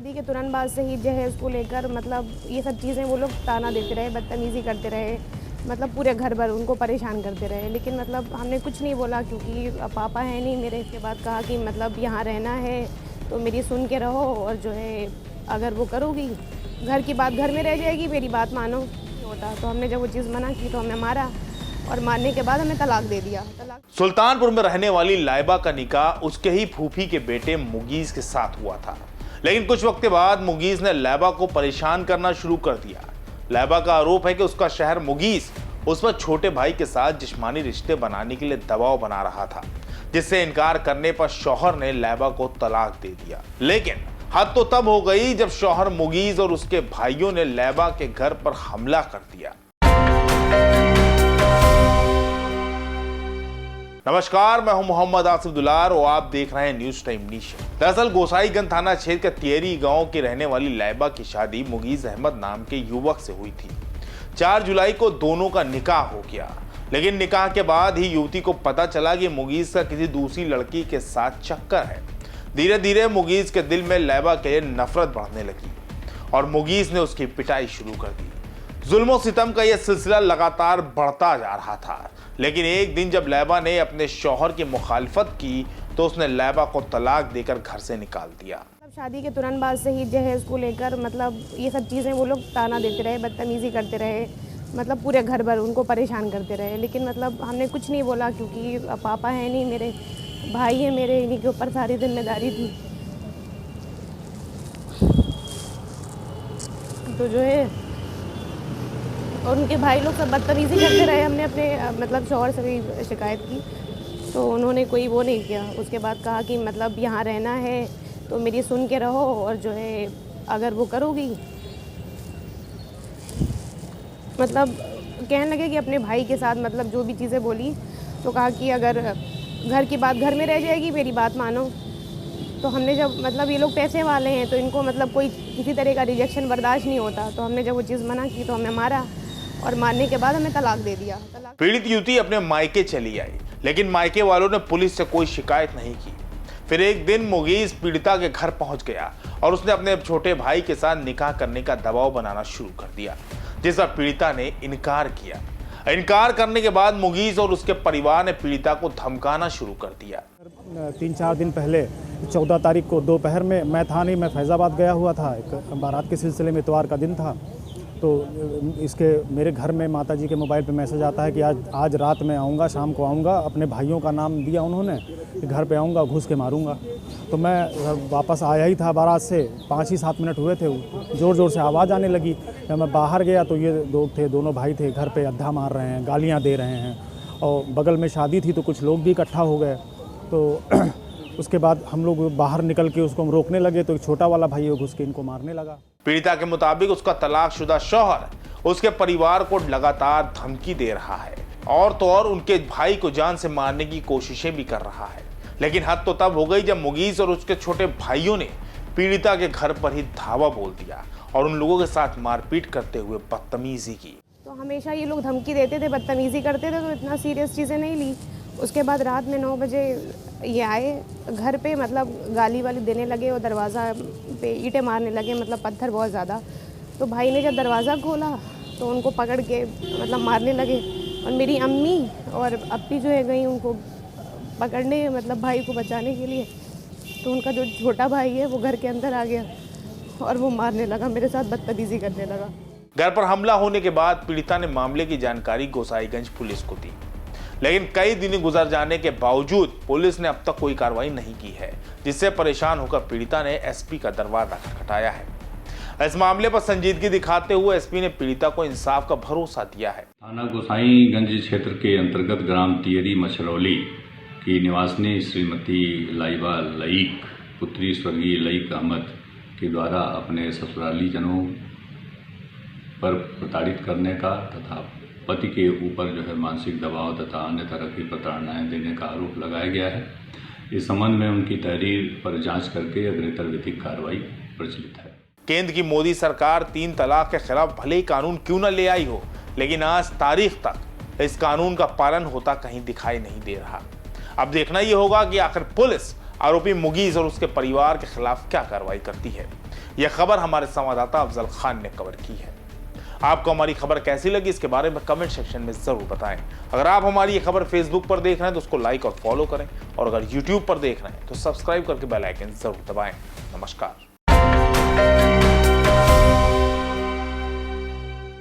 शादी के तुरंत बाद से ही जहेज को लेकर मतलब ये सब चीज़ें वो लोग ताना देते रहे, बदतमीज़ी करते रहे, मतलब पूरे घर भर उनको परेशान करते रहे। लेकिन मतलब हमने कुछ नहीं बोला क्योंकि पापा है नहीं मेरे। इसके बाद कहा कि मतलब यहाँ रहना है तो मेरी सुन के रहो, और जो है अगर वो करोगी घर की बात घर में रह जाएगी, मेरी बात मानो होता। तो हमने जब वो चीज़ मना की तो हमने मारा, और मारने के बाद हमें तलाक दे दिया। सुल्तानपुर में रहने वाली लाइबा का निकाह उसके ही फूफी के बेटे मुगीज के साथ हुआ था, लेकिन कुछ वक्त बाद मुगीज ने लाइबा को परेशान करना शुरू कर दिया। लाइबा का आरोप है कि उसका शहर मुगीज उस पर छोटे भाई के साथ जिस्मानी रिश्ते बनाने के लिए दबाव बना रहा था, जिससे इनकार करने पर शौहर ने लाइबा को तलाक दे दिया। लेकिन हद तो तब हो गई जब शौहर मुगीज और उसके भाइयों ने लाइबा के घर पर हमला कर दिया। नमस्कार, मैं हूं मोहम्मद आसिफ दुलार और आप देख रहे हैं न्यूज टाइम नेशन। दरअसल गोसाईगंज थाना क्षेत्र के तियरी गांव की रहने वाली लाइबा की शादी मुगीज अहमद नाम के युवक से हुई थी। 4 जुलाई को दोनों का निकाह हो गया, लेकिन निकाह के बाद ही युवती को पता चला कि मुगीज का किसी दूसरी लड़की के साथ चक्कर है। धीरे धीरे मुगीज के दिल में लाइबा के लिए नफरत बढ़ने लगी और मुगीज ने उसकी पिटाई शुरू कर दी। जुल्म सितम का यह सिलसिला लगातार बढ़ता जा रहा था, लेकिन एक दिन जब लाइबा ने अपने शौहर की मुखालिफत की तो उसने लाइबा को तलाक देकर घर से निकाल दिया। शादी के तुरंत बाद से ही जहेज को लेकर मतलब ये सब चीज़ें वो लोग ताना देते रहे, बदतमीज़ी करते रहे, मतलब पूरे घर भर उनको परेशान करते रहे। लेकिन मतलब हमने कुछ नहीं बोला क्योंकि पापा है नहीं मेरे, भाई है मेरे, इन्हीं के ऊपर सारी जिम्मेदारी थी। तो जो है और उनके भाई लोग सब बदतमीज़ी करते रहे। हमने अपने मतलब शौहर से भी शिकायत की तो उन्होंने कोई वो नहीं किया। उसके बाद कहा कि मतलब यहाँ रहना है तो मेरी सुन के रहो, और जो है अगर वो करोगी मतलब कहने लगे कि अपने भाई के साथ मतलब जो भी चीज़ें बोली तो कहा कि अगर घर की बात घर में रह जाएगी, मेरी बात मानो। तो हमने जब मतलब ये लोग पैसे वाले हैं तो इनको मतलब कोई किसी तरह का रिजेक्शन बर्दाश्त नहीं होता। तो हमने जब वो चीज़ मना की तो हमने मारा, और मारने के बाद हमें तलाक दे दिया। पीड़ित युवती अपने मायके चली आई, लेकिन मायके वालों ने पुलिस से कोई शिकायत नहीं की। फिर एक दिन मुगीज पीड़िता के घर पहुंच गया और उसने अपने छोटे भाई के साथ निकाह करने का दबाव बनाना शुरू कर दिया, जिस पर पीड़िता ने इनकार किया। इनकार करने के बाद मुगीज और उसके परिवार ने पीड़िता को धमकाना शुरू कर दिया। 3-4 दिन पहले 14 तारीख को दोपहर में मैं था नहीं, मैं फैज़ाबाद गया हुआ था, एक बारात के सिलसिले में, इतवार का दिन था। तो इसके मेरे घर में माताजी के मोबाइल पे मैसेज आता है कि आज रात में आऊँगा, शाम को आऊँगा। अपने भाइयों का नाम दिया उन्होंने कि घर पे आऊँगा, घुस के मारूंगा। तो मैं वापस आया ही था बारात से, 5 ही 7 मिनट हुए थे, ज़ोर ज़ोर से आवाज़ आने लगी। जब मैं बाहर गया तो ये लोग थे, दोनों भाई थे, घर पे अद्धा मार रहे हैं, गालियाँ दे रहे हैं, और बगल में शादी थी तो कुछ लोग भी इकट्ठा हो गए। तो उसके बाद हम लोग बाहर निकल के उसको रोकने लगे तो एक छोटा वाला भाई घुस के इनको मारने लगा। पीड़िता के मुताबिक उसका तलाकशुदा शौहर उसके परिवार को लगातार धमकी दे रहा है, और तो और उनके भाई को जान से मारने की कोशिशें भी कर रहा है। लेकिन हद तो तब हो गई जब मुगीज और उसके छोटे भाइयों ने पीड़िता के घर पर ही धावा बोल दिया और उन लोगों के साथ मारपीट करते हुए बदतमीजी की। तो हमेशा ये लोग धमकी देते थे, बदतमीज़ी करते थे, तो इतना सीरियस चीज़ें नहीं ली। उसके बाद रात में 9 बजे ये आए घर पे, मतलब गाली वाली देने लगे और दरवाज़ा पे ईंटें मारने लगे, मतलब पत्थर बहुत ज़्यादा। तो भाई ने जब दरवाज़ा खोला तो उनको पकड़ के मतलब मारने लगे, और मेरी अम्मी और अप्पी जो है गई उनको पकड़ने, मतलब भाई को बचाने के लिए। तो उनका जो छोटा भाई है वो घर के अंदर आ गया और वो मारने लगा, मेरे साथ बदतमीज़ी करने लगा। घर पर हमला होने के बाद पीड़िता ने मामले की जानकारी गोसाईगंज पुलिस को दी, लेकिन कई दिन गुजर जाने के बावजूद पुलिस ने अब तक कोई कार्रवाई नहीं की है, जिससे परेशान होकर पीड़िता ने एसपी का दरवाजा खटखटाया है। इस मामले पर संजीदगी दिखाते हुए एसपी ने पीड़िता को इंसाफ का भरोसा दिया है। थाना गोसाईगंज क्षेत्र के अंतर्गत ग्राम तियरी मछरौली की निवासिनी श्रीमती लाइबा लईक पुत्री स्वर्गीय लईक अहमद के द्वारा अपने ससुराली जनों पर प्रताड़ित करने का तथा पति के ऊपर जो है मानसिक दबाव तथा अन्य तरह की प्रताड़नाएं देने का आरोप लगाया गया है। इस संबंध में उनकी तहरीर पर जांच करके अग्रेतर विधिक कार्रवाई प्रचलित है। केंद्र की मोदी सरकार 3 तलाक के खिलाफ भले ही कानून क्यों न ले आई हो, लेकिन आज तारीख तक इस कानून का पालन होता कहीं दिखाई नहीं दे रहा। अब देखना यह होगा कि आखिर पुलिस आरोपी मुगीज और उसके परिवार के खिलाफ क्या कार्रवाई करती है। यह खबर हमारे संवाददाता अफजल खान ने कवर की है। आपको हमारी खबर कैसी लगी इसके बारे में कमेंट सेक्शन में जरूर बताएं। अगर आप हमारी ये खबर फेसबुक पर देख रहे हैं तो उसको लाइक और फॉलो करें, और अगर यूट्यूब पर देख रहे हैं तो सब्सक्राइब करके बेल आइकन जरूर दबाएं। नमस्कार।